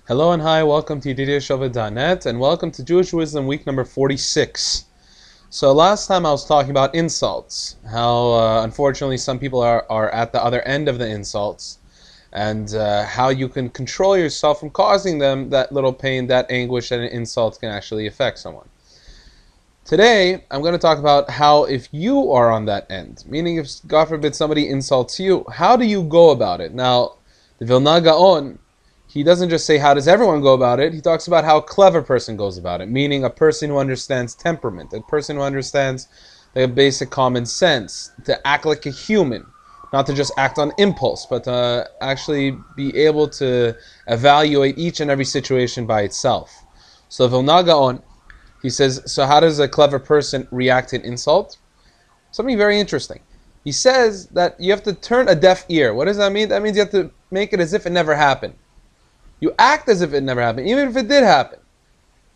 Hello and hi, welcome to Yedidia Shofet.net and welcome to Jewish Wisdom week number 46. So last time I was talking about insults, how unfortunately some people are at the other end of the insults, and how you can control yourself from causing them that little pain, that anguish that an insult can actually affect someone. Today, I'm going to talk about how if you are on that end, meaning if, God forbid, somebody insults you, how do you go about it? Now, the Vilna Gaon, he doesn't just say how does everyone go about it, he talks about how a clever person goes about it, meaning a person who understands temperament, a person who understands the basic common sense, to act like a human, not to just act on impulse, but to actually be able to evaluate each and every situation by itself. So Vilna Gaon, he says, so how does a clever person react to an insult? Something very interesting. He says that you have to turn a deaf ear. What does that mean? That means you have to make it as if it never happened. You act as if it never happened, even if it did happen.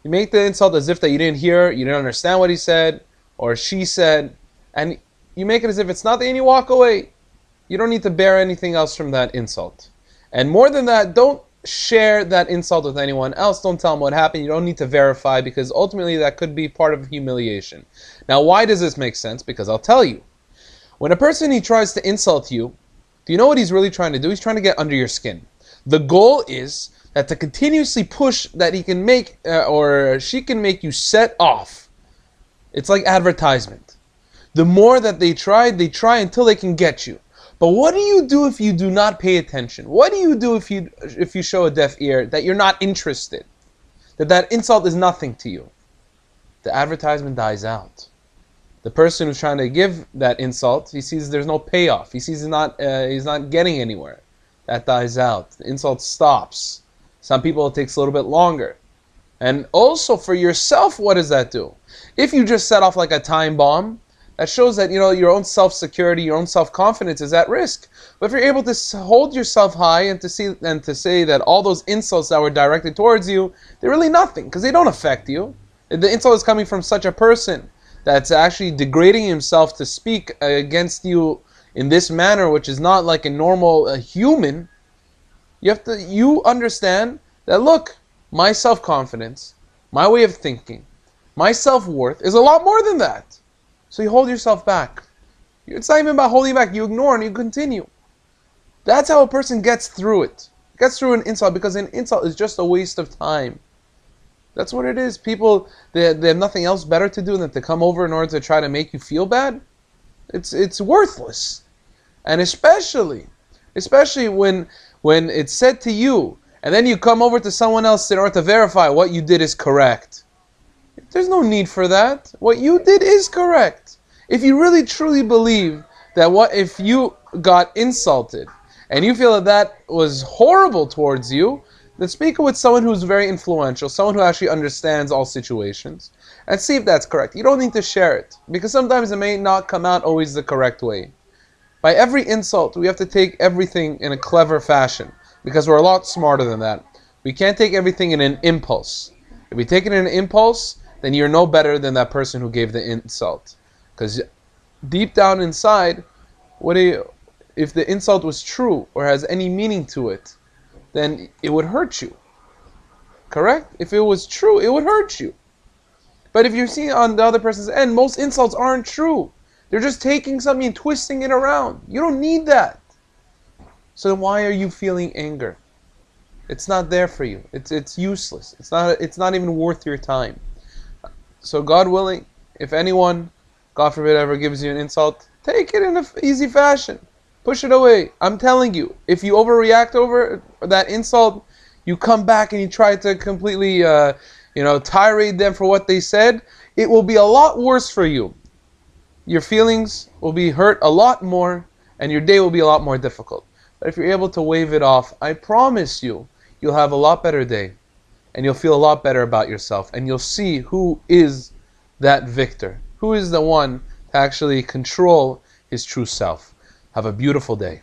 You make the insult as if that you didn't hear, you didn't understand what he said, or she said, and you make it as if it's nothing and you walk away. You don't need to bear anything else from that insult. And more than that, don't share that insult with anyone else. Don't tell them what happened. You don't need to verify, because ultimately that could be part of humiliation. Now, why does this make sense? Because I'll tell you. When a person he tries to insult you, do you know what he's really trying to do? He's trying to get under your skin. The goal is that to continuously push that he can make or she can make you set off. It's like advertisement. The more that they try until they can get you. But what do you do if you do not pay attention? What do you do if you show a deaf ear, that you're not interested? That insult is nothing to you? The advertisement dies out. The person who's trying to give that insult, he sees there's no payoff. He sees he's not getting anywhere. That dies out. The insult stops. Some people it takes a little bit longer. And also for yourself, what does that do? If you just set off like a time bomb, that shows that your own self-security, your own self-confidence is at risk. But if you're able to hold yourself high and to say that all those insults that were directed towards you, they're really nothing, because they don't affect you. The insult is coming from such a person that's actually degrading himself to speak against you in this manner, which is not like a normal human. You understand that, look, my self-confidence, my way of thinking, my self-worth is a lot more than that. So you hold yourself back. It's not even about holding back. You ignore and you continue. That's how a person gets through it. Gets through an insult, because an insult is just a waste of time. That's what it is. People, they have nothing else better to do than to come over in order to try to make you feel bad. It's worthless. And especially when it's said to you, and then you come over to someone else in order to verify what you did is correct. There's no need for that. What you did is correct. If you really truly believe that if you got insulted and you feel that was horrible towards you, then speak with someone who's very influential, someone who actually understands all situations, and see if that's correct. You don't need to share it, because sometimes it may not come out always the correct way. By every insult, we have to take everything in a clever fashion, because we're a lot smarter than that. We can't take everything in an impulse. If we take it in an impulse, then you're no better than that person who gave the insult. Because deep down inside, if the insult was true or has any meaning to it, then it would hurt you. Correct? If it was true, it would hurt you. But if you're seeing on the other person's end, most insults aren't true. They're just taking something and twisting it around. You don't need that. So then why are you feeling anger? It's not there for you. It's useless. It's not even worth your time. So God willing, if anyone, God forbid, ever gives you an insult, take it in an easy fashion. Push it away. I'm telling you, if you overreact over that insult, you come back and you try to completely tirade them for what they said, it will be a lot worse for you. Your feelings will be hurt a lot more, and your day will be a lot more difficult. But if you're able to wave it off, I promise you'll have a lot better day, and you'll feel a lot better about yourself, and you'll see who is that victor, who is the one to actually control his true self. Have a beautiful day.